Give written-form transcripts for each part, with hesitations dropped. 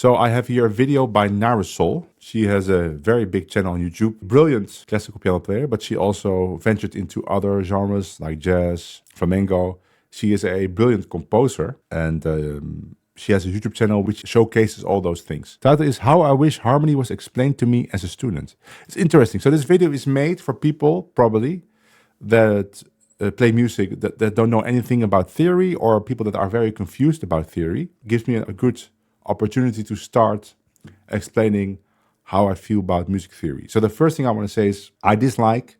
So I have here a video by Nahre. She has a very big channel on YouTube. Brilliant classical piano player, but she also ventured into other genres like jazz, flamenco. She is a brilliant composer, and she has a YouTube channel which showcases all those things. The title is How I Wish Harmony Was Explained to Me as a Student. It's interesting. So this video is made for people, probably, that play music that don't know anything about theory, or people that are very confused about theory. Gives me a good opportunity to start explaining how I feel about music theory. So the first thing I want to say is I dislike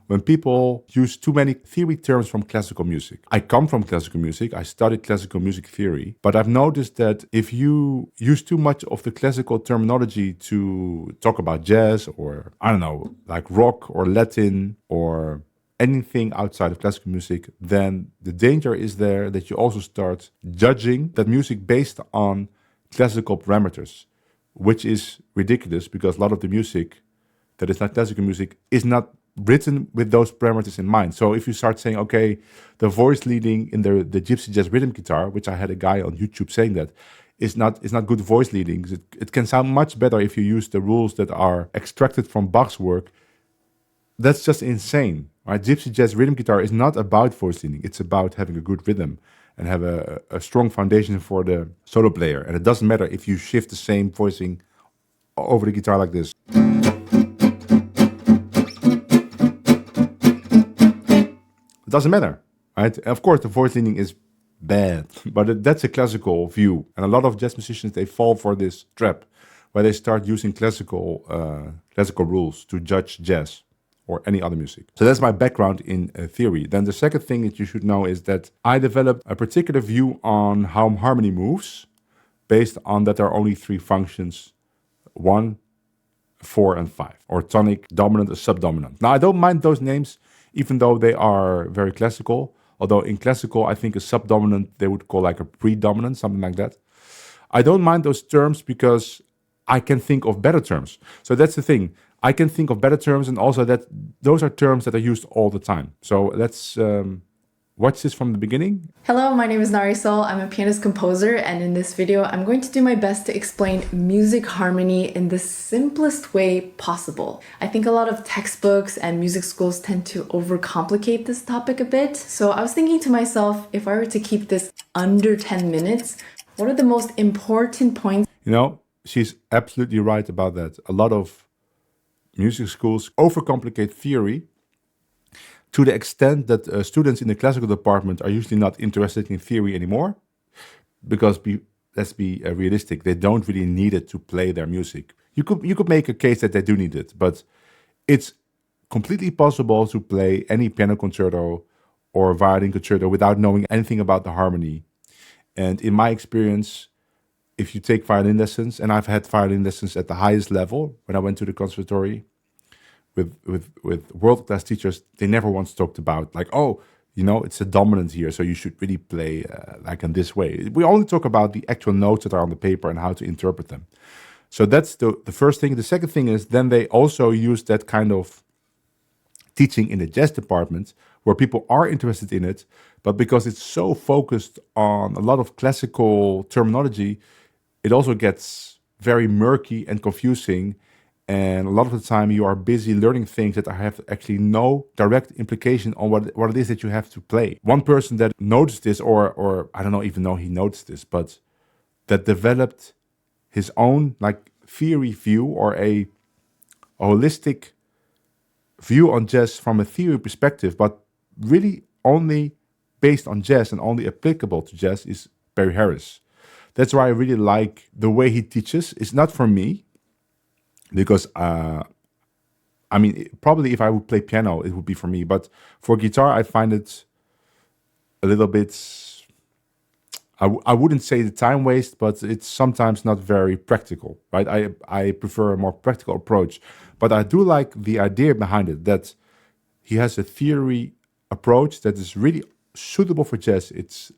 when people use too many theory terms from classical music. I come from classical music, I studied classical music theory, but I've noticed that if you use too much of the classical terminology to talk about jazz, or I don't know, like rock or Latin or anything outside of classical music, then the danger is there that you also start judging that music based on classical parameters, which is ridiculous because a lot of the music that is not classical music is not written with those parameters in mind. So if you start saying, okay, the voice leading in the gypsy jazz rhythm guitar, which I had a guy on YouTube saying that, is not good voice leading. It can sound much better if you use the rules that are extracted from Bach's work. That's just insane, right? Gypsy jazz rhythm guitar is not about voice leading. It's about having a good rhythm and have a strong foundation for the solo player. And it doesn't matter if you shift the same voicing over the guitar like this. It doesn't matter, right? Of course, the voice leading is bad, but that's a classical view. And a lot of jazz musicians, they fall for this trap where they start using classical rules to judge jazz or any other music. So that's my background in theory. Then the second thing that you should know is that I developed a particular view on how harmony moves based on that there are only three functions, 1, 4, and 5, or tonic, dominant, or subdominant. Now, I don't mind those names, even though they are very classical. Although in classical, I think a subdominant, they would call like a predominant, something like that. I don't mind those terms because I can think of better terms. So that's the thing. I can think of better terms, and also that those are terms that are used all the time. So let's watch this from the beginning. Hello, my name is Nahre. I'm a pianist composer, and in this video, I'm going to do my best to explain music harmony in the simplest way possible. I think a lot of textbooks and music schools tend to overcomplicate this topic a bit. So I was thinking to myself, if I were to keep this under 10 minutes, what are the most important points? You know, she's absolutely right about that. A lot of music schools overcomplicate theory to the extent that students in the classical department are usually not interested in theory anymore, because let's be realistic, they don't really need it to play their music. You could make a case that they do need it, but it's completely possible to play any piano concerto or violin concerto without knowing anything about the harmony. And in my experience, if you take violin lessons, and I've had violin lessons at the highest level when I went to the conservatory with world-class teachers, they never once talked about like, oh, you know, it's a dominant here, so you should really play like in this way. We only talk about the actual notes that are on the paper and how to interpret them. So that's the first thing. The second thing is then they also use that kind of teaching in the jazz department where people are interested in it, but because it's so focused on a lot of classical terminology, it also gets very murky and confusing. And a lot of the time you are busy learning things that have actually no direct implication on what it is that you have to play. One person that noticed this, or I don't even know he noticed this, but that developed his own like theory view or a holistic view on jazz from a theory perspective, but really only based on jazz and only applicable to jazz, is Barry Harris. That's why I really like the way he teaches. It's not for me, because I mean, probably if I would play piano, it would be for me. But for guitar, I find it a little bit, I wouldn't say the time waste, but it's sometimes not very practical, right? I prefer a more practical approach. But I do like the idea behind it, that he has a theory approach that is really suitable for jazz. It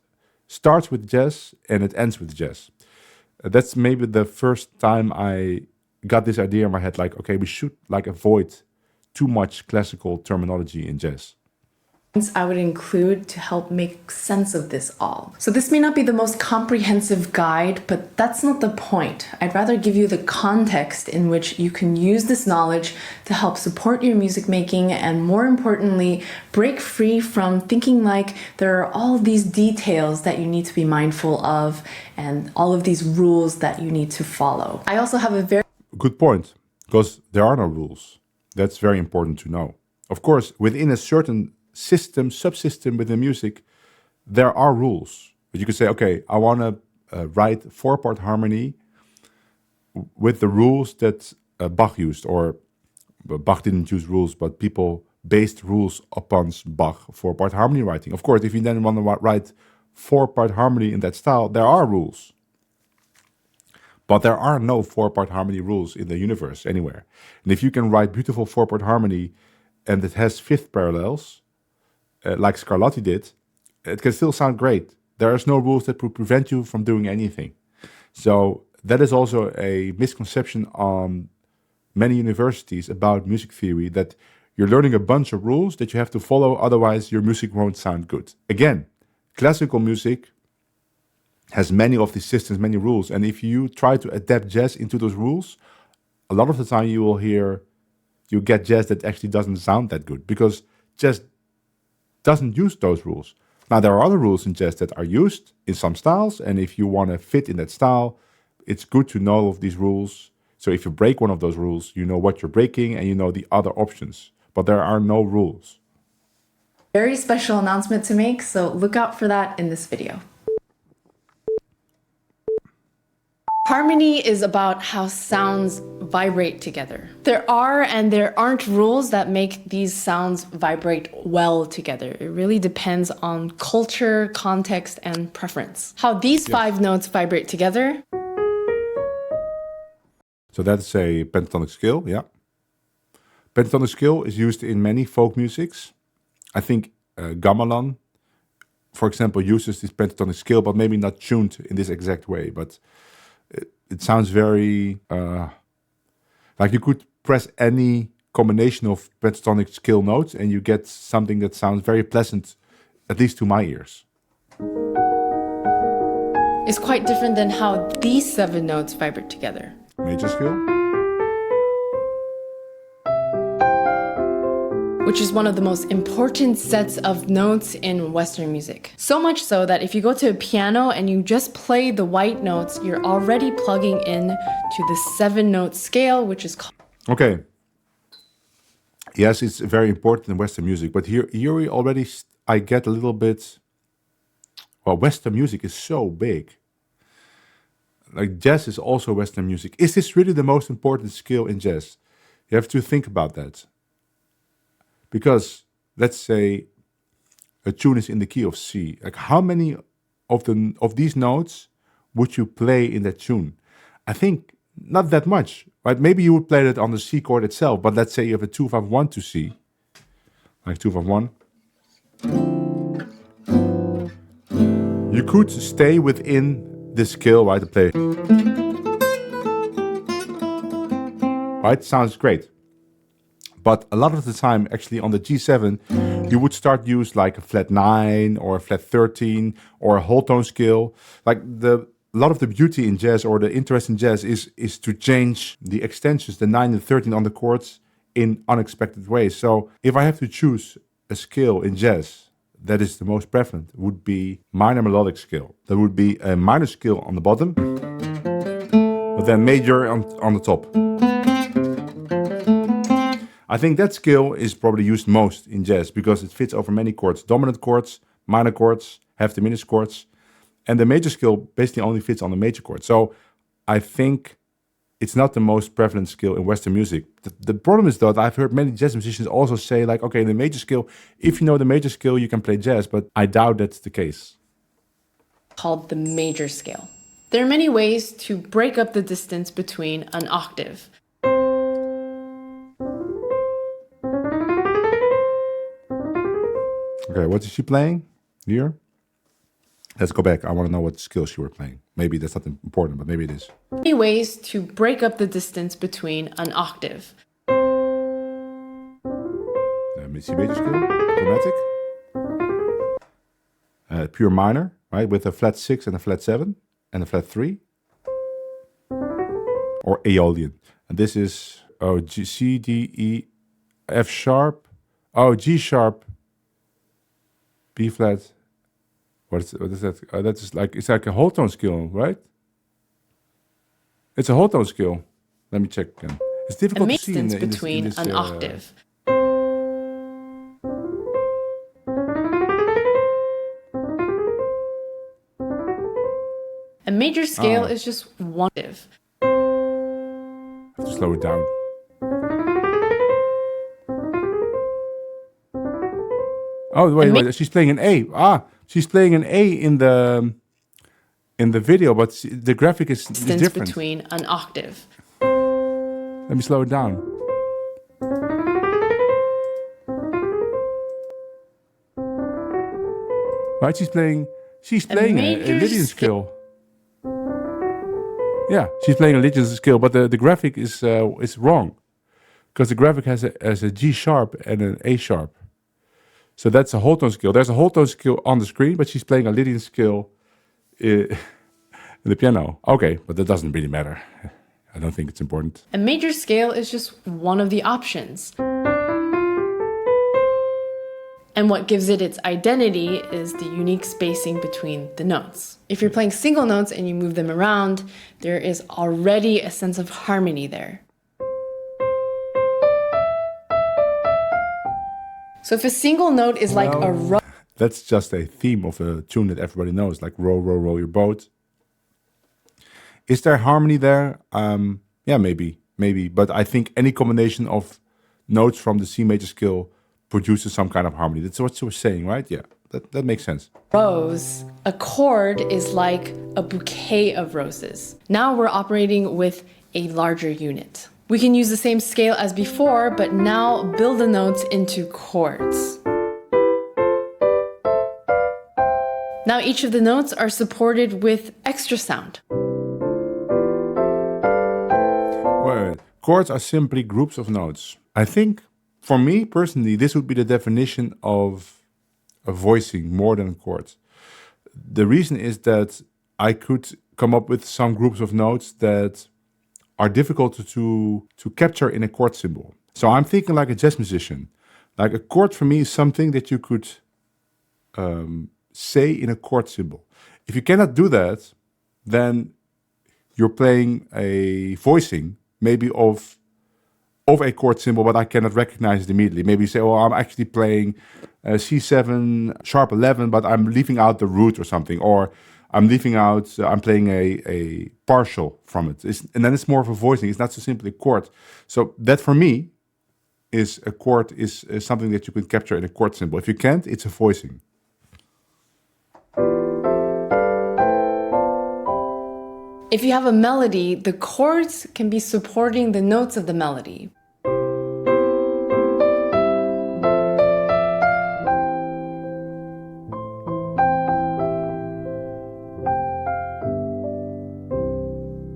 starts with jazz and it ends with jazz. That's maybe the first time I got this idea in my head, like, okay, we should like avoid too much classical terminology in jazz. I would include to help make sense of this all. So this may not be the most comprehensive guide, but that's not the point. I'd rather give you the context in which you can use this knowledge to help support your music making and, more importantly, break free from thinking like there are all these details that you need to be mindful of and all of these rules that you need to follow. I also have a very good point, because there are no rules. That's very important to know. Of course, within a certain system, subsystem within music, there are rules. But you could say, okay, I want to write 4-part harmony with the rules that Bach used, or Bach didn't use rules, but people based rules upon Bach 4-part harmony writing. Of course, if you then want to write 4-part harmony in that style, there are rules. But there are no 4-part harmony rules in the universe anywhere. And if you can write beautiful 4-part harmony and it has fifth parallels, like Scarlatti did, it can still sound great. There is no rules that would prevent you from doing anything. So that is also a misconception on many universities about music theory, that you're learning a bunch of rules that you have to follow, otherwise your music won't sound good. Again, classical music has many of these systems, many rules, and if you try to adapt jazz into those rules, a lot of the time you get jazz that actually doesn't sound that good, because jazz doesn't use those rules. Now, there are other rules in jazz that are used in some styles, and if you want to fit in that style, it's good to know of these rules. So if you break one of those rules, you know what you're breaking and you know the other options, but there are no rules. very special announcement to make, so look out for that in this video. Harmony is about how sounds vibrate together. There are and there aren't rules that make these sounds vibrate well together. It really depends on culture, context, and preference. How these 5 notes vibrate together. So that's a pentatonic scale, yeah. Pentatonic scale is used in many folk musics. I think gamelan, for example, uses this pentatonic scale, but maybe not tuned in this exact way, but it sounds very, like you could press any combination of pentatonic scale notes and you get something that sounds very pleasant, at least to my ears. It's quite different than how these 7 notes vibrate together. Major scale. Which is one of the most important sets of notes in Western music. So much so that if you go to a piano and you just play the white notes, you're already plugging in to the 7-note scale, which is called... Okay. Yes, it's very important in Western music, but here we already, I get a little bit, well, Western music is so big. Like jazz is also Western music. Is this really the most important skill in jazz? You have to think about that. Because let's say a tune is in the key of C. Like how many of these notes would you play in that tune? I think not that much, right? Maybe you would play it on the C chord itself, but let's say you have a 2-5-1 to C, like 2-5-1. You could stay within this scale, right? To play, right? Sounds great. But a lot of the time, actually, on the G7, you would start use like a flat 9 or a flat 13 or a whole tone scale. Like a lot of the beauty in jazz, or the interest in jazz, is to change the extensions, the 9 and 13 on the chords, in unexpected ways. So if I have to choose a scale in jazz that is the most prevalent, would be minor melodic scale. That would be a minor scale on the bottom, but then major on the top. I think that scale is probably used most in jazz because it fits over many chords. Dominant chords, minor chords, half diminished chords. And the major scale basically only fits on the major chord. So I think it's not the most prevalent scale in Western music. The problem is, though, that I've heard many jazz musicians also say, like, okay, the major scale, if you know the major scale, you can play jazz, but I doubt that's the case. Called the major scale. There are many ways to break up the distance between an octave. Okay, what is she playing here? Let's go back. I want to know what skills she were playing. Maybe that's not important, but maybe it is. Many ways to break up the distance between an octave. C major scale, chromatic. pure minor, right, with a flat 6 and a flat 7 and a flat 3, or Aeolian. And this is G, C, D, E, F sharp, G sharp, B flat. What is that? That's like, it's like a whole tone scale, right? It's a whole tone scale. Let me check again. It's difficult to see in between this, an octave. A major scale is just one octave. I have to slow it down. Oh, wait, she's playing an A. She's playing an A in the video, but the graphic is different. Between an octave. Let me slow it down. Right, she's playing a Lydian scale. Yeah, she's playing a Lydian scale, but the graphic is wrong, because the graphic has a G sharp and an A sharp. So that's a whole tone scale. There's a whole tone scale on the screen, but she's playing a Lydian scale in the piano. Okay, but that doesn't really matter. I don't think it's important. A major scale is just one of the options. And what gives it its identity is the unique spacing between the notes. If you're playing single notes and you move them around, there is already a sense of harmony there. So if a single note is like a row... That's just a theme of a tune that everybody knows, like row, row, row your boat. Is there harmony there? Yeah, maybe. But I think any combination of notes from the C major scale produces some kind of harmony. That's what you were saying, right? Yeah, that makes sense. Rose, a chord is like a bouquet of roses. Now we're operating with a larger unit. We can use the same scale as before, but now build the notes into chords. Now each of the notes are supported with extra sound. Well, chords are simply groups of notes. I think, for me personally, this would be the definition of a voicing more than chords. The reason is that I could come up with some groups of notes that are difficult to capture in a chord symbol. So I'm thinking like a jazz musician. Like a chord for me is something that you could say in a chord symbol. If you cannot do that, then you're playing a voicing, maybe of a chord symbol, but I cannot recognize it immediately. Maybe you say, oh, I'm actually playing C7 sharp 11, but I'm leaving out the root or something, or I'm leaving out, I'm playing a partial from it. And then it's more of a voicing. It's not so simply a chord. So that for me is a chord, is something that you can capture in a chord symbol. If you can't, it's a voicing. If you have a melody, the chords can be supporting the notes of the melody.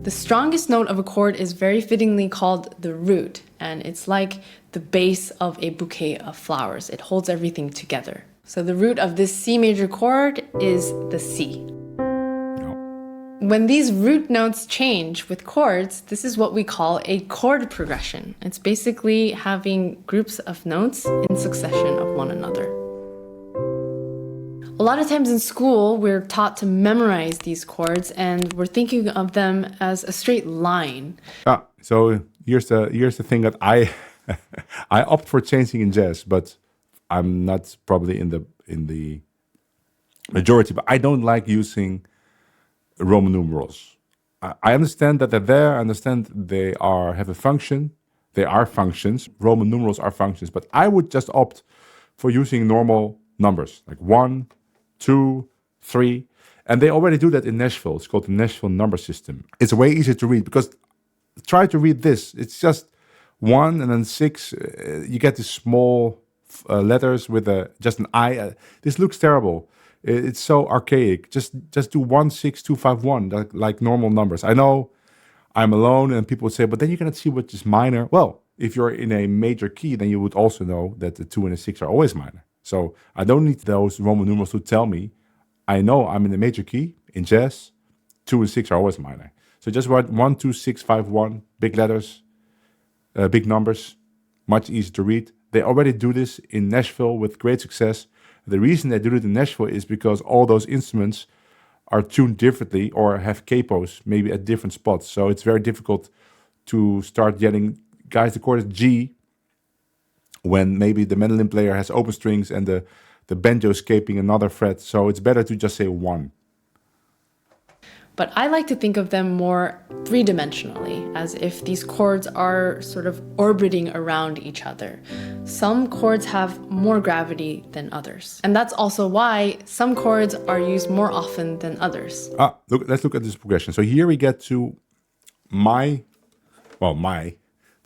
The strongest note of a chord is very fittingly called the root, and it's like the base of a bouquet of flowers. It holds everything together. So the root of this C major chord is the C. When these root notes change with chords, this is what we call a chord progression. It's basically having groups of notes in succession of one another. A lot of times in school, we're taught to memorize these chords, and we're thinking of them as a straight line. So here's the thing that I opt for changing in jazz, but I'm not probably in the majority. But I don't like using Roman numerals. I understand that they're there. I understand they have a function. They are functions. Roman numerals are functions. But I would just opt for using normal numbers, like 1, 2, 3. And they already do that in Nashville. It's called the Nashville number system. It's way easier to read, because try to read this. It's just 1 and then 6. You get these small letters with just an I. This looks terrible. It's so archaic. Just do 1, 6, 2, 5, 1, like normal numbers. I know I'm alone, and people would say, but then you cannot see which is minor. Well, if you're in a major key, then you would also know that the 2 and the 6 are always minor. So I don't need those Roman numerals to tell me I know I'm in a major key. In jazz, 2 and 6 are always minor. So just write 1, 2, 6, 5, 1, big letters, big numbers, much easier to read. They already do this in Nashville with great success. The reason they do it in Nashville is because all those instruments are tuned differently or have capos maybe at different spots. So it's very difficult to start getting, guys, the chord is G, when maybe the mandolin player has open strings and the banjo escaping another fret. So it's better to just say 1. But I like to think of them more three-dimensionally, as if these chords are sort of orbiting around each other. Some chords have more gravity than others. And that's also why some chords are used more often than others. Let's look at this progression. So here we get to the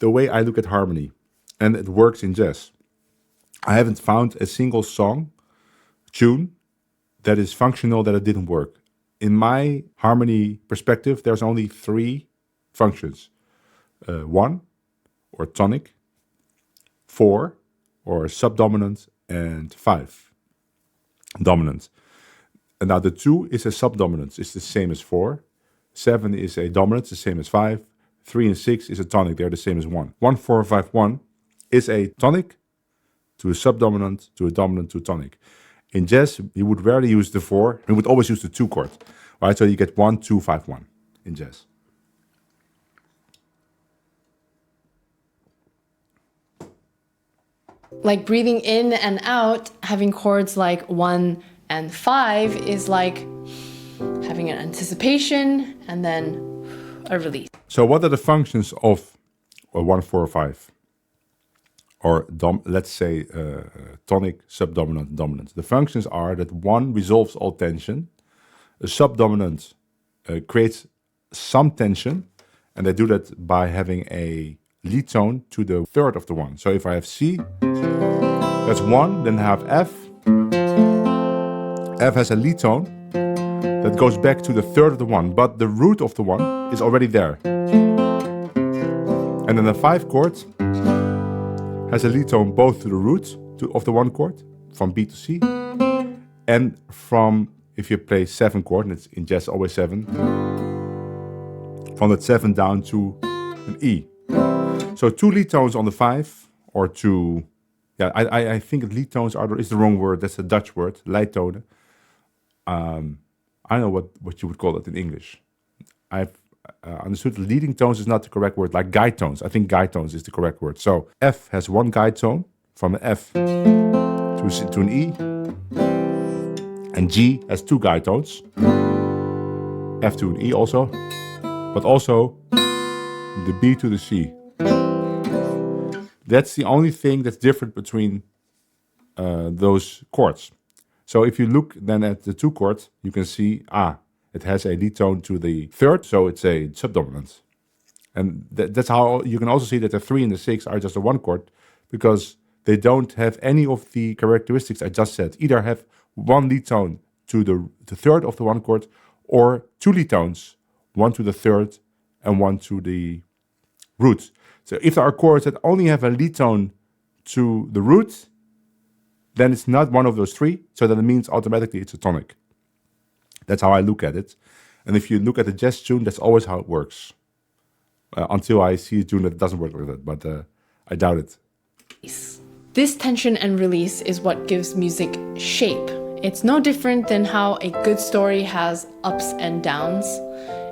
way I look at harmony. And it works in jazz. I haven't found a single tune that is functional that it didn't work. In my harmony perspective, there's only 3 functions. 1, or tonic, 4, or subdominant, and 5, dominant. And now the 2 is a subdominant, it's the same as 4. 7 is a dominant, the same as 5. 3 and 6 is a tonic, they're the same as 1. 1, 4, 5, 1 is a tonic to a subdominant to a dominant to a tonic. In jazz, you would rarely use the 4. You would always use the 2 chord, right? So you get 1, 2, 5, 1 in jazz. Like breathing in and out, having chords like 1 and 5 is like having an anticipation and then a release. So what are the functions of 1, 4, 5? Or let's say tonic, subdominant, dominant. The functions are that 1 resolves all tension, a subdominant creates some tension, and they do that by having a lead tone to the third of the 1. So if I have C, that's 1, then I have F. F has a lead tone that goes back to the third of the 1, but the root of the 1 is already there. And then the 5 chord has a lead tone both to the root of the 1 chord, from B to C, and from, if you play 7 chord, and it's in jazz always 7, from that 7 down to an E. So 2 lead tones on the 5, or 2, I think lead tones is the wrong word, that's a Dutch word, leidtonen. I don't know what you would call it in English. I've understood leading tones is not the correct word, like guide tones. I think guide tones is the correct word. So F has 1 guide tone, from an F to an E. And G has 2 guide tones, F to an E also, but also the B to the C. That's the only thing that's different between those chords. So if you look then at the 2 chord, you can see, it has a lead tone to the third, so it's a subdominant. And that's how you can also see that the 3 and the 6 are just a 1 chord, because they don't have any of the characteristics I just said. Either have 1 lead tone to the third of the 1 chord, or 2 lead tones, 1 to the third and 1 to the root. So if there are chords that only have a lead tone to the root, then it's not one of those 3, so then it means automatically it's a tonic. That's how I look at it. And if you look at a jazz tune, that's always how it works. Until I see a tune that doesn't work like that, but I doubt it. This tension and release is what gives music shape. It's no different than how a good story has ups and downs,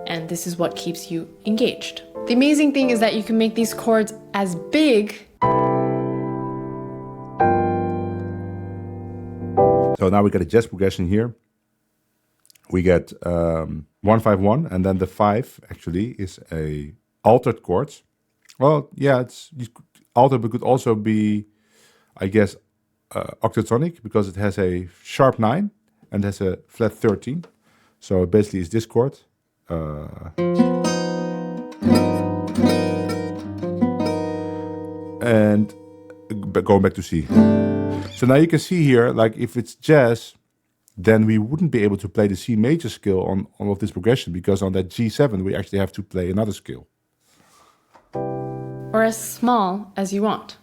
and this is what keeps you engaged. The amazing thing is that you can make these chords as big. So now we got a jazz progression here. We get 1, 5, 1, and then the 5 actually is a altered chord. Well, yeah, it's altered, but could also be, I guess, octatonic, because it has a sharp 9 and has a flat 13. So basically it's this chord. And going back to C. So now you can see here, like if it's jazz, then we wouldn't be able to play the C major scale on all of this progression, because on that G7 we actually have to play another scale. Or as small as you want.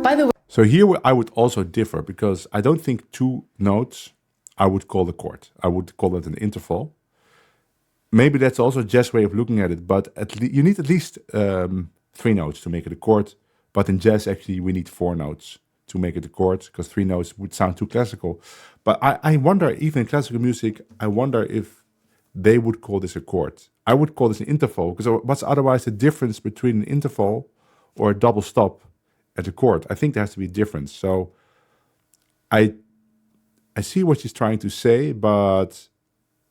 By the way, So here I would also differ because I don't think two notes I would call a chord. I would call it an interval. Maybe that's also a jazz way of looking at it, but you need at least three notes to make it a chord. But in jazz, actually, we need four notes to make it a chord because three notes would sound too classical. But I wonder, even in classical music, I wonder if they would call this a chord. I would call this an interval because what's otherwise the difference between an interval or a double stop and a chord? I think there has to be a difference. So I see what she's trying to say, but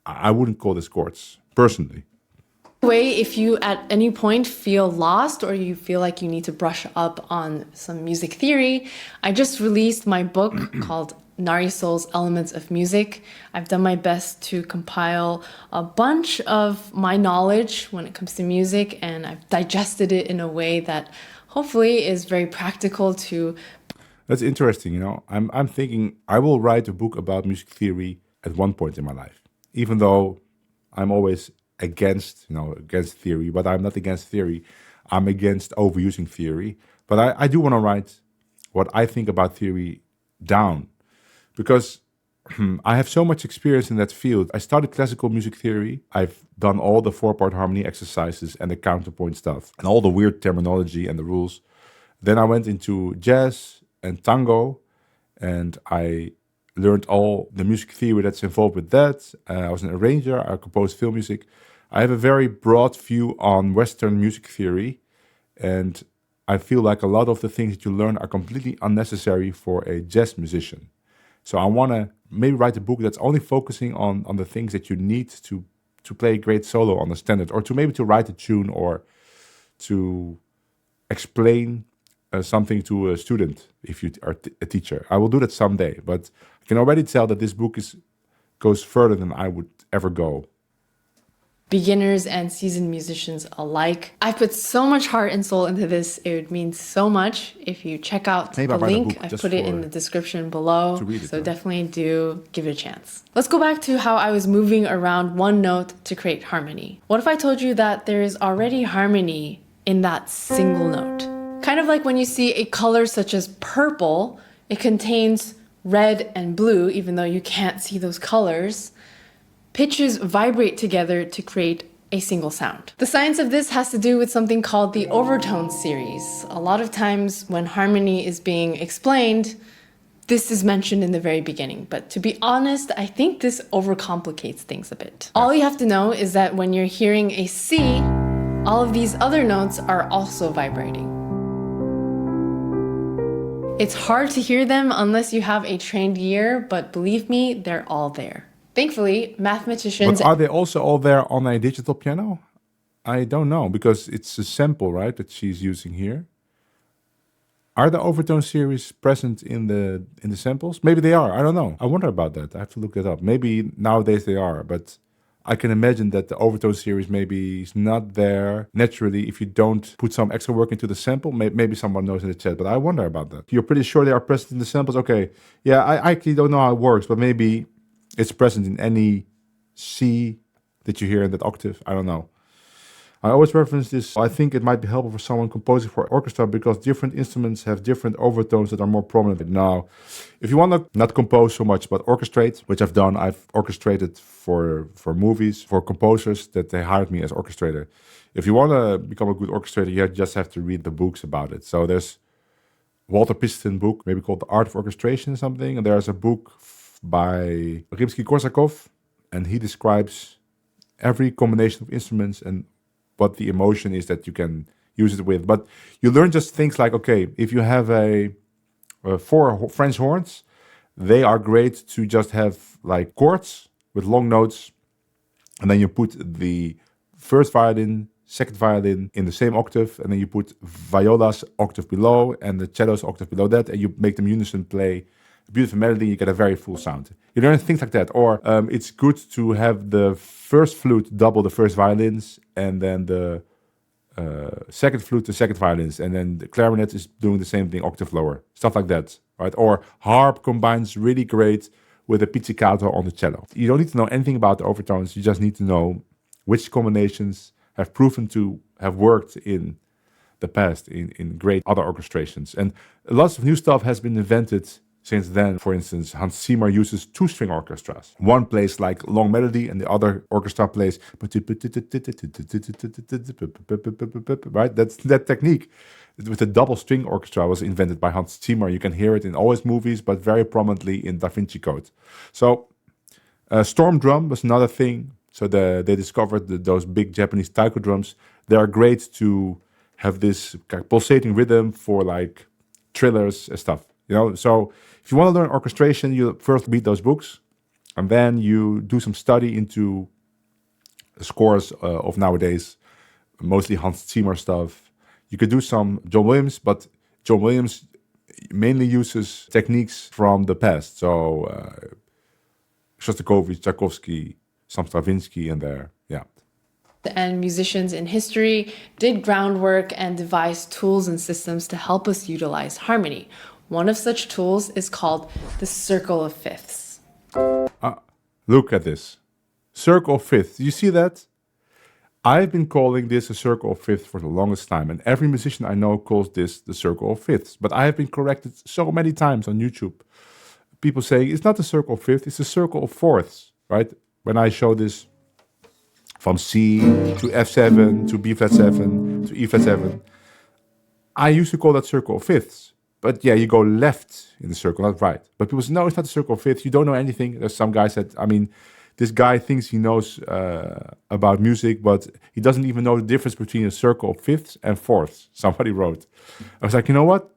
I wouldn't call this chords, personally. Way, if you at any point feel lost or you feel like you need to brush up on some music theory, I just released my book called Nahre Soul's Elements of Music. I've done my best to compile a bunch of my knowledge when it comes to music, and I've digested it in a way that hopefully is very practical to... That's interesting, you know. I'm thinking I will write a book about music theory at one point in my life, even though I'm always against theory, but I'm not against theory. I'm against overusing theory. But I do want to write what I think about theory down because I have so much experience in that field. I studied classical music theory. I've done all the four-part harmony exercises and the counterpoint stuff and all the weird terminology and the rules. Then I went into jazz and tango, and I learned all the music theory that's involved with that. I was an arranger. I composed film music. I have a very broad view on Western music theory, and I feel like a lot of the things that you learn are completely unnecessary for a jazz musician. So I want to maybe write a book that's only focusing on the things that you need to play a great solo on the standard, or to maybe to write a tune, or to explain something to a student if you are a teacher. I will do that someday, but I can already tell that this book goes further than I would ever go. Beginners and seasoned musicians alike. I put so much heart and soul into this. It would mean so much if you check out Maybe the link. I've put it in the description below. So definitely do give it a chance. Let's go back to how I was moving around one note to create harmony. What if I told you that there is already harmony in that single note? Kind of like when you see a color such as purple, it contains red and blue, even though you can't see those colors. Pitches vibrate together to create a single sound. The science of this has to do with something called the overtone series. A lot of times when harmony is being explained, this is mentioned in the very beginning. But to be honest, I think this overcomplicates things a bit. All you have to know is that when you're hearing a C, all of these other notes are also vibrating. It's hard to hear them unless you have a trained ear, but believe me, they're all there. Thankfully, mathematicians... But are they also all there on a digital piano? I don't know, because it's a sample, right, that she's using here. Are the overtone series present in the samples? Maybe they are, I don't know. I wonder about that, I have to look that up. Maybe nowadays they are, but I can imagine that the overtone series maybe is not there naturally if you don't put some extra work into the sample. Maybe someone knows in the chat, but I wonder about that. You're pretty sure they are present in the samples? Okay, yeah, I actually don't know how it works, but maybe it's present in any C that you hear in that octave. I don't know. I always reference this. I think it might be helpful for someone composing for orchestra because different instruments have different overtones that are more prominent. Now, if you want to not compose so much, but orchestrate, which I've done, I've orchestrated for movies, for composers that they hired me as orchestrator. If you want to become a good orchestrator, you just have to read the books about it. So there's Walter Piston book, maybe called The Art of Orchestration or something. And there's a book by Rimsky-Korsakov, and he describes every combination of instruments and what the emotion is that you can use it with. But you learn just things like, okay, if you have four French horns, they are great to just have like chords with long notes, and then you put the first violin, second violin in the same octave, and then you put viola's octave below and the cello's octave below that, and you make them unison play a beautiful melody, you get a very full sound. You learn things like that. Or it's good to have the first flute double the first violins, and then the second flute the second violins, and then the clarinet is doing the same thing, octave lower. Stuff like that, right? Or harp combines really great with a pizzicato on the cello. You don't need to know anything about the overtones. You just need to know which combinations have proven to have worked in the past in great other orchestrations. And lots of new stuff has been invented since then. For instance, Hans Zimmer uses two-string orchestras. One plays like long melody and the other orchestra plays, right? That's that technique with the double string orchestra was invented by Hans Zimmer. You can hear it in all his movies, but very prominently in Da Vinci Code. So storm drum was another thing. So they discovered those big Japanese taiko drums. They are great to have this pulsating rhythm for like thrillers and stuff. So if you want to learn orchestration, you first read those books, and then you do some study into scores of nowadays, mostly Hans Zimmer stuff. You could do some John Williams, but John Williams mainly uses techniques from the past. So Shostakovich, Tchaikovsky, some Stravinsky in there, yeah. And musicians in history did groundwork and devised tools and systems to help us utilize harmony. One of such tools is called the circle of fifths. Look at this. Circle of fifths. You see that? I've been calling this a circle of fifths for the longest time, and every musician I know calls this the circle of fifths. But I have been corrected so many times on YouTube. People saying it's not the circle of fifths, it's the circle of fourths, right? When I show this from C to F7 to B flat 7 to E flat 7, I used to call that circle of fifths. But yeah, you go left in the circle, not right. But people say, no, it's not the circle of fifths. You don't know anything. There's some guy said, this guy thinks he knows about music, but he doesn't even know the difference between a circle of fifths and fourths. Somebody wrote. I was like, you know what?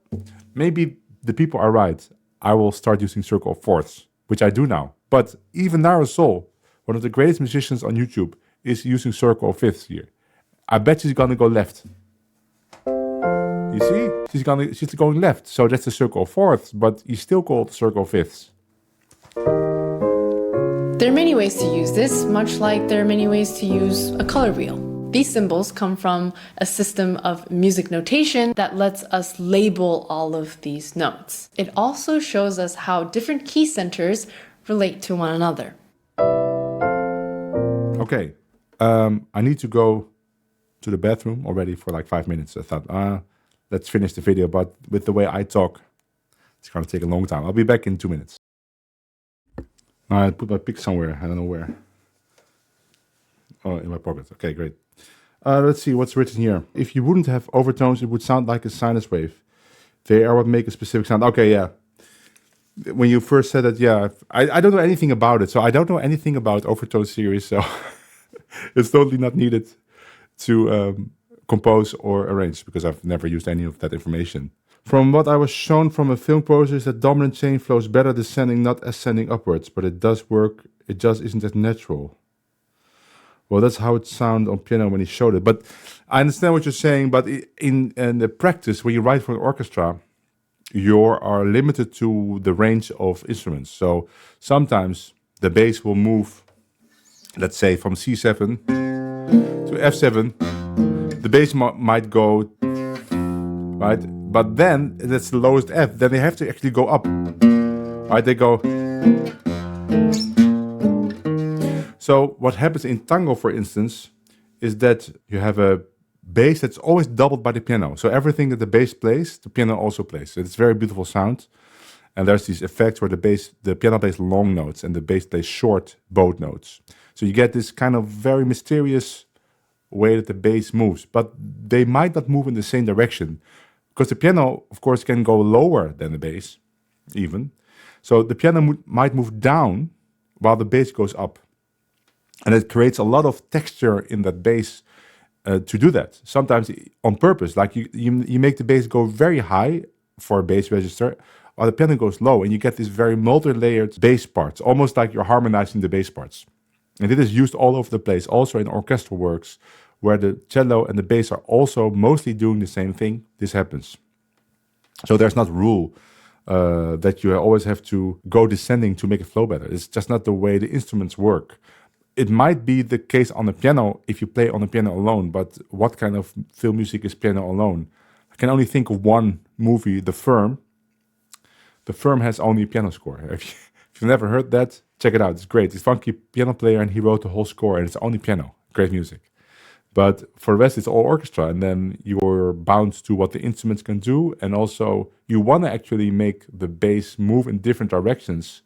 Maybe the people are right. I will start using circle of fourths, which I do now. But even Nahre, one of the greatest musicians on YouTube, is using circle of fifths here. I bet she's gonna go left. You see? She's going left. So that's the circle of fourths, but you still call it the circle of fifths. There are many ways to use this, much like there are many ways to use a color wheel. These symbols come from a system of music notation that lets us label all of these notes. It also shows us how different key centers relate to one another. Okay, I need to go to the bathroom already for like 5 minutes. I thought, let's finish the video, but with the way I talk, it's going to take a long time. I'll be back in 2 minutes. I put my pick somewhere. I don't know where. Oh, in my pocket. Okay, great. Let's see what's written here. If you wouldn't have overtones, it would sound like a sinus wave. They are what make a specific sound. Okay, yeah. When you first said that, yeah, I don't know anything about it. So I don't know anything about overtone series. So it's totally not needed to compose or arrange because I've never used any of that information. From what I was shown from a film poster is that dominant chain flows better descending, not ascending upwards. But it does work. It just isn't as natural. Well, that's how it sounded on piano when he showed it. But I understand what you're saying. But in the practice, when you write for an orchestra, you are limited to the range of instruments. So sometimes the bass will move, let's say, from C7 to F7. The bass might go, right? But then that's the lowest F. Then they have to actually go up, right? They go. So what happens in tango, for instance, is that you have a bass that's always doubled by the piano. So everything that the bass plays, the piano also plays. So it's a very beautiful sound. And there's these effects where the piano plays long notes and the bass plays short bowed notes. So you get this kind of very mysterious way that the bass moves. But they might not move in the same direction. Because the piano, of course, can go lower than the bass, even. So the piano might move down while the bass goes up. And it creates a lot of texture in that bass to do that. Sometimes on purpose, like you make the bass go very high for a bass register, while the piano goes low, and you get these very multi-layered bass parts, almost like you're harmonizing the bass parts. And it is used all over the place, also in orchestral works, where the cello and the bass are also mostly doing the same thing. This happens. So there's not a rule that you always have to go descending to make it flow better. It's just not the way the instruments work. It might be the case on the piano if you play on the piano alone, but what kind of film music is piano alone? I can only think of one movie, The Firm. The Firm has only a piano score. If you've never heard that, check it out. It's great. It's a funky piano player and he wrote the whole score and it's only piano. Great music. But for the rest, it's all orchestra, and then you're bound to what the instruments can do, and also you want to actually make the bass move in different directions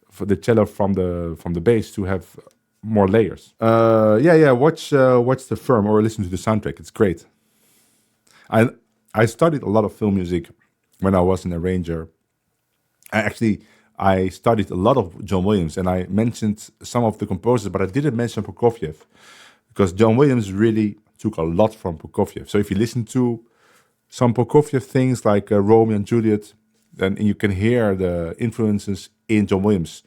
for the cello from the bass to have more layers. Watch the film or listen to the soundtrack. It's great. I studied a lot of film music when I was an arranger. I studied a lot of John Williams, and I mentioned some of the composers, but I didn't mention Prokofiev, because John Williams really took a lot from Prokofiev. So if you listen to some Prokofiev things like Romeo and Juliet, then you can hear the influences in John Williams.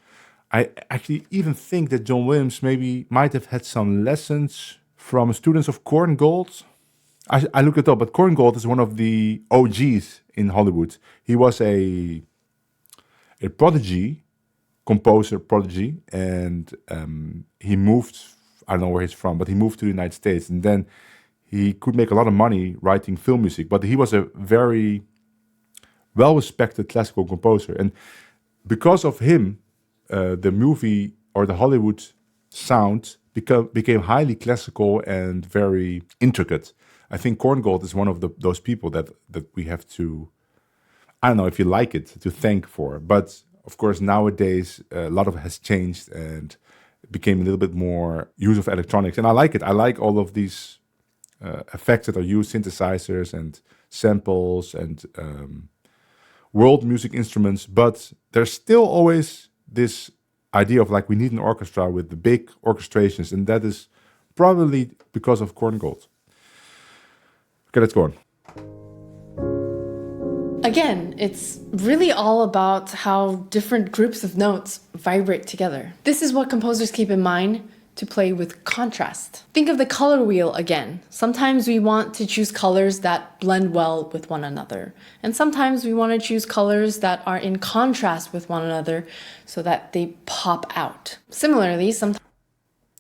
I actually even think that John Williams maybe might have had some lessons from students of Korngold. I looked it up, but Korngold is one of the OGs in Hollywood. He was a prodigy, composer prodigy, and he moved, I don't know where he's from, but he moved to the United States, and then he could make a lot of money writing film music, but he was a very well-respected classical composer. And because of him, the movie or the Hollywood sound became highly classical and very intricate. I think Korngold is one of those people that we have to, I don't know if you like it, to thank for. But of course, nowadays, a lot of it has changed and it became a little bit more use of electronics. And I like it. I like all of these effects that are used, synthesizers and samples and world music instruments. But there's still always this idea of like, we need an orchestra with the big orchestrations. And that is probably because of Korngold. Okay, let's go on. Again, it's really all about how different groups of notes vibrate together. This is what composers keep in mind to play with contrast. Think of the color wheel again. Sometimes we want to choose colors that blend well with one another. And sometimes we want to choose colors that are in contrast with one another so that they pop out. Similarly, sometimes...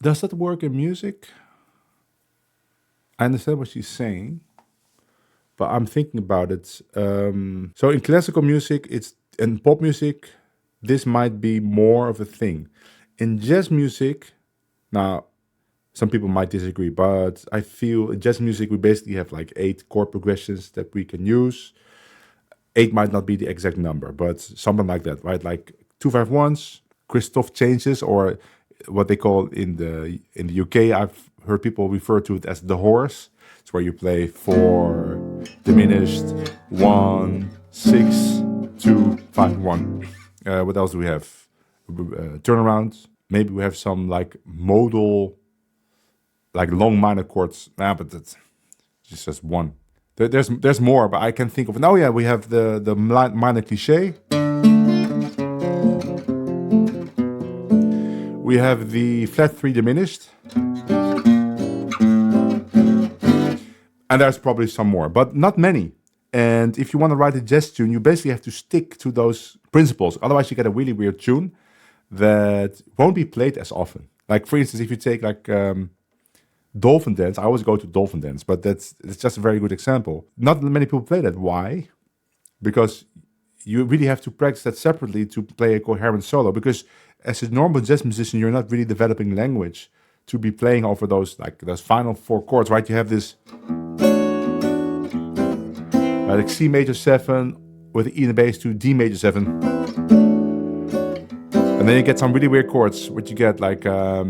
Does that work in music? I understand what she's saying, but I'm thinking about it. So in classical music, and pop music, this might be more of a thing. In jazz music, now some people might disagree, but I feel in jazz music we basically have like 8 chord progressions that we can use. 8 might not be the exact number, but something like that, right? Like 2-5-1s, Christoph changes, or what they call in the UK, I've heard people refer to it as the horse. It's where you play 4 diminished, 1 6 2 5 1. What else do we have? Turnaround. Maybe we have some like modal, like long minor chords. But it's just one. There's more, but I can think of. Now, we have the minor cliché. We have the flat 3 diminished. And there's probably some more, but not many. And if you want to write a jazz tune, you basically have to stick to those principles. Otherwise, you get a really weird tune that won't be played as often. Like, for instance, if you take like Dolphin Dance, I always go to Dolphin Dance, but it's just a very good example. Not many people play that. Why? Because you really have to practice that separately to play a coherent solo. Because as a normal jazz musician, you're not really developing language to be playing over those final 4 chords, right? You have this like C major 7 with the E in the bass to D major 7. And then you get some really weird chords, which you get like, I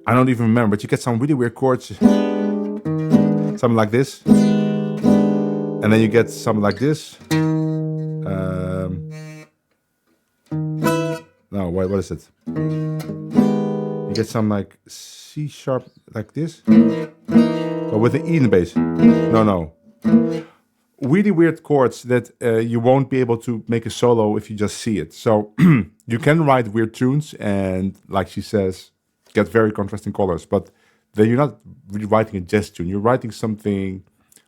don't even remember, but you get some really weird chords. Something like this. And then you get something like this. No, what is it? You get some like C sharp like this. But with the E in the bass. No. Really weird chords that you won't be able to make a solo if you just see it. So you can write weird tunes and, like she says, get very contrasting colors. But then you're not really writing a jazz tune. You're writing something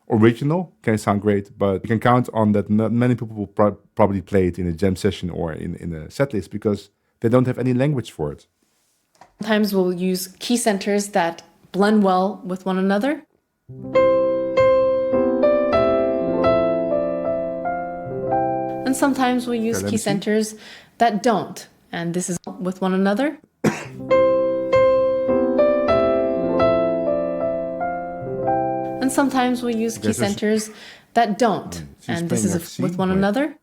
original. Can sound great, but you can count on that not many people will probably play it in a jam session or in a set list because they don't have any language for it. Sometimes we'll use key centers that blend well with one another. And sometimes we'll use key centers that don't. And this is with one another. sometimes we use key centers that don't. And this is with one another.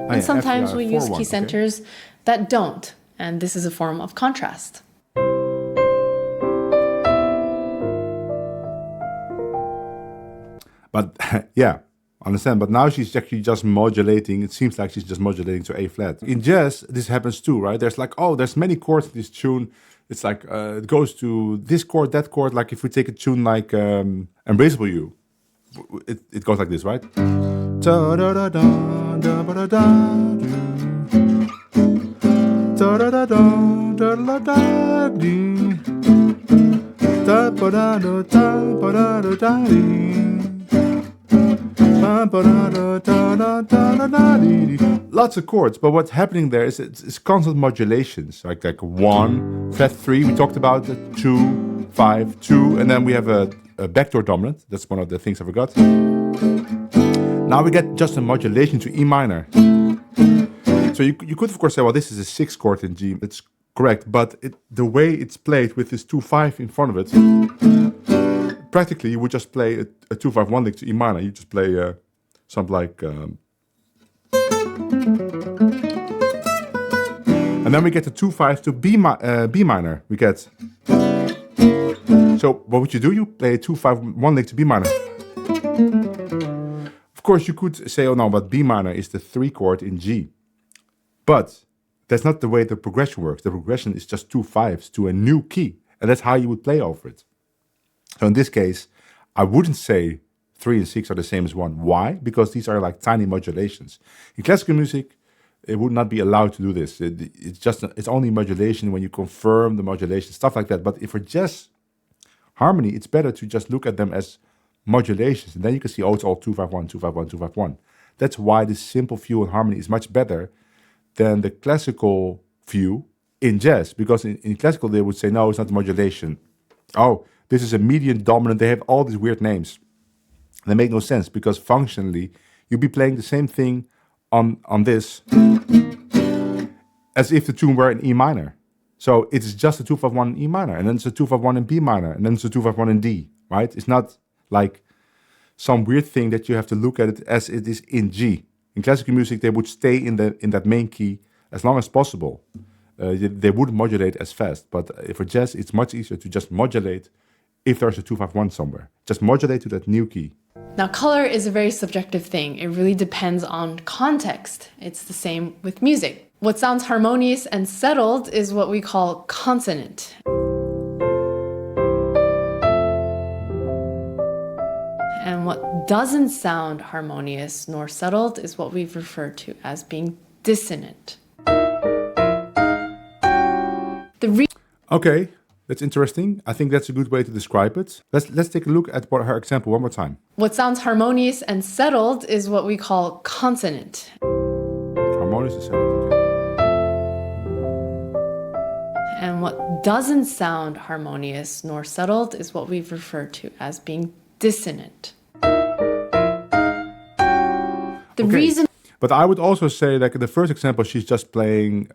And sometimes we use key centers that don't. And this is a form of contrast. But yeah, understand. But now she's actually just modulating. It seems like she's just modulating to A flat. In jazz, this happens too, right? There's like, oh, there's many chords in this tune. It's like, it goes to this chord, that chord. Like if we take a tune like Embraceable You, it goes like this, right? Lots of chords, but what's happening there is it's constant modulations, like 1, flat 3, we talked about, 2, 5, 2, and then we have a backdoor dominant. That's one of the things I forgot. Now we get just a modulation to E minor. So you could of course say, well, this is a 6 chord in G. It's correct, but the way it's played with this 2-5 in front of it, practically you would just play a 2-5 1 lick to E minor. You just play something like, and then we get the 2-5 to B minor. We get. So what would you do? You play a 2-5 1 lick to B minor. Of course, you could say, oh no, but B minor is the 3 chord in G. But that's not the way the progression works. The progression is just 2 5s to a new key. And that's how you would play over it. So in this case, I wouldn't say 3 and 6 are the same as 1. Why? Because these are like tiny modulations. In classical music, it would not be allowed to do this. It's only modulation when you confirm the modulation, stuff like that. But if for jazz harmony, it's better to just look at them as modulations. And then you can see, oh, it's all 2-5-1, 2-5-1, 2-5-1. That's why this simple view on harmony is much better than the classical view in jazz. Because in classical, they would say, no, it's not modulation. Oh, this is a median dominant. They have all these weird names. They make no sense because functionally, you'd be playing the same thing on this as if the tune were in E minor. So it's just a 2-5-1 in E minor, and then it's a 2-5-1 in B minor, and then it's a 2-5-1 in D, right? It's not like some weird thing that you have to look at it as it is in G. In classical music, they would stay in that main key as long as possible. They wouldn't modulate as fast, but for jazz, it's much easier to just modulate if there's a 2-5-1 somewhere. Just modulate to that new key. Now, color is a very subjective thing. It really depends on context. It's the same with music. What sounds harmonious and settled is what we call consonant. And what doesn't sound harmonious nor settled is what we've referred to as being dissonant. Okay, that's interesting. I think that's a good way to describe it. Let's take a look at her example one more time. What sounds harmonious and settled is what we call consonant. Harmonious and settled, okay. And what doesn't sound harmonious nor settled is what we've referred to as being dissonant. But I would also say, like in the first example, she's just playing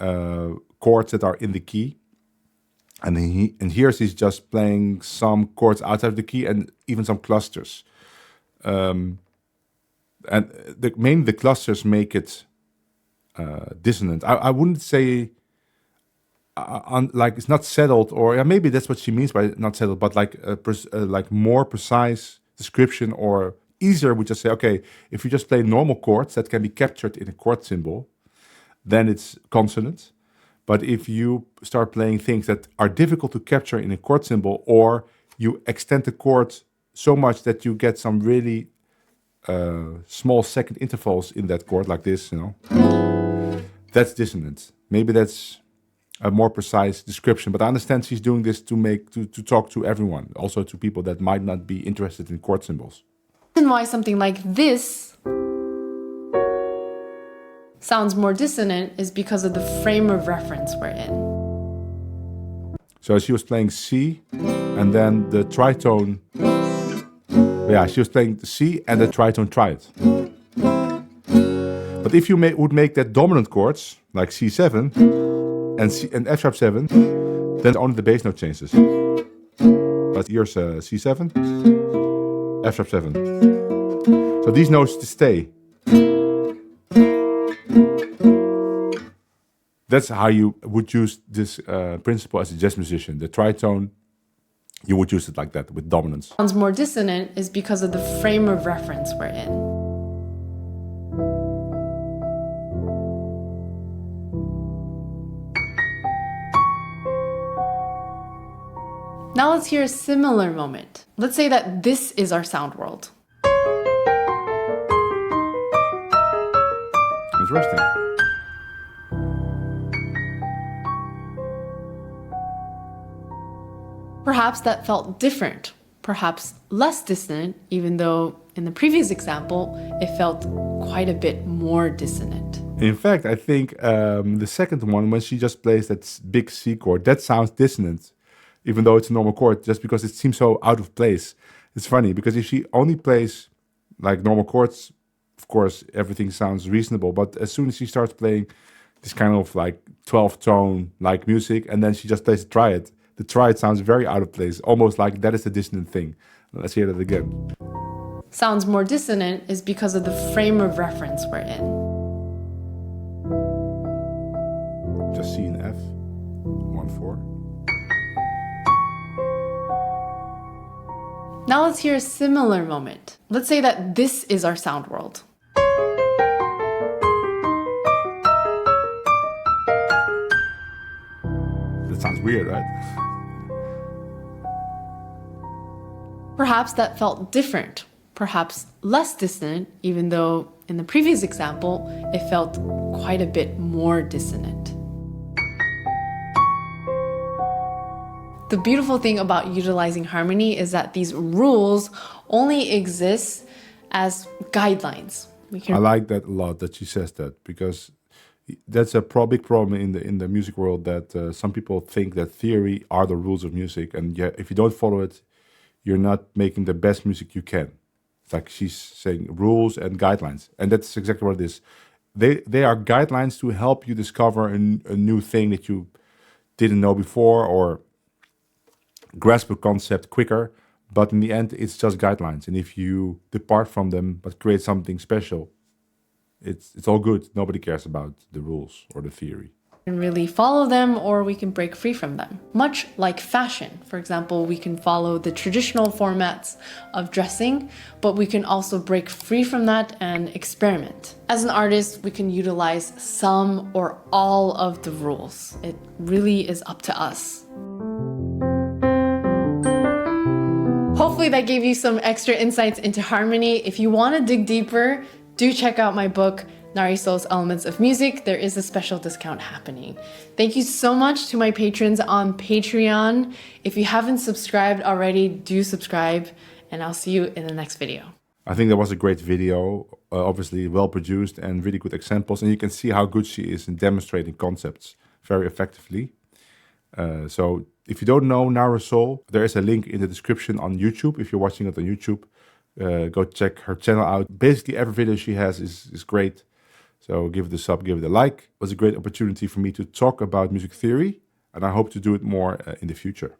chords that are in the key. And here she's just playing some chords outside of the key and even some clusters. And mainly the clusters make it dissonant. I wouldn't say like it's not settled, or maybe that's what she means by not settled, but like more precise description, or easier would just say, okay, if you just play normal chords that can be captured in a chord symbol, then it's consonant. But if you start playing things that are difficult to capture in a chord symbol, or you extend the chord so much that you get some really small second intervals in that chord, like this, that's dissonant. Maybe that's a more precise description, but I understand she's doing this to talk to everyone, also to people that might not be interested in chord symbols. And why something like this sounds more dissonant is because of the frame of reference we're in. So she was playing C, and then the tritone. Yeah, she was playing C and the tritone triad. But if you would make that dominant chords like C7 and F sharp 7, then only the bass note changes. But here's C7, F sharp 7. So these notes to stay. That's how you would use this principle as a jazz musician. The tritone, you would use it like that, with dominance. Sounds more dissonant is because of the frame of reference we're in. Now let's hear a similar moment. Let's say that this is our sound world. Interesting. Perhaps that felt different, perhaps less dissonant, even though in the previous example, it felt quite a bit more dissonant. In fact, I think the second one, when she just plays that big C chord, that sounds dissonant, even though it's a normal chord, just because it seems so out of place. It's funny, because if she only plays like normal chords, of course, everything sounds reasonable. But as soon as she starts playing this kind of like 12-tone like music, and then she just plays the triad sounds very out of place, almost like that is the dissonant thing. Let's hear that again. Sounds more dissonant is because of the frame of reference we're in. Just C and F, 1-4. Now let's hear a similar moment. Let's say that this is our sound world. That sounds weird, right? Perhaps that felt different, perhaps less dissonant, even though in the previous example, it felt quite a bit more dissonant. The beautiful thing about utilizing harmony is that these rules only exist as guidelines. I like that a lot, that she says that, because that's a big problem in the music world, that some people think that theory are the rules of music, and if you don't follow it, you're not making the best music you can. It's like she's saying rules and guidelines, and that's exactly what it is. They are guidelines to help you discover a new thing that you didn't know before, or grasp a concept quicker. But in the end, it's just guidelines, and if you depart from them but create something special, it's all good. Nobody cares about the rules or the theory. And really follow them, or we can break free from them. Much like fashion. For example, we can follow the traditional formats of dressing, but we can also break free from that and experiment. As an artist, we can utilize some or all of the rules. It really is up to us. Hopefully that gave you some extra insights into harmony. If you want to dig deeper, do check out my book, Nahre's Elements of Music. There is a special discount happening. Thank you so much to my patrons on Patreon. If you haven't subscribed already, do subscribe, and I'll see you in the next video. I think that was a great video, obviously well produced and really good examples, and you can see how good she is in demonstrating concepts very effectively. So if you don't know Nahre Soul, there is a link in the description on YouTube. If you're watching it on YouTube, go check her channel out. Basically every video she has is great. So give it a sub, give it a like. It was a great opportunity for me to talk about music theory, and I hope to do it more in the future.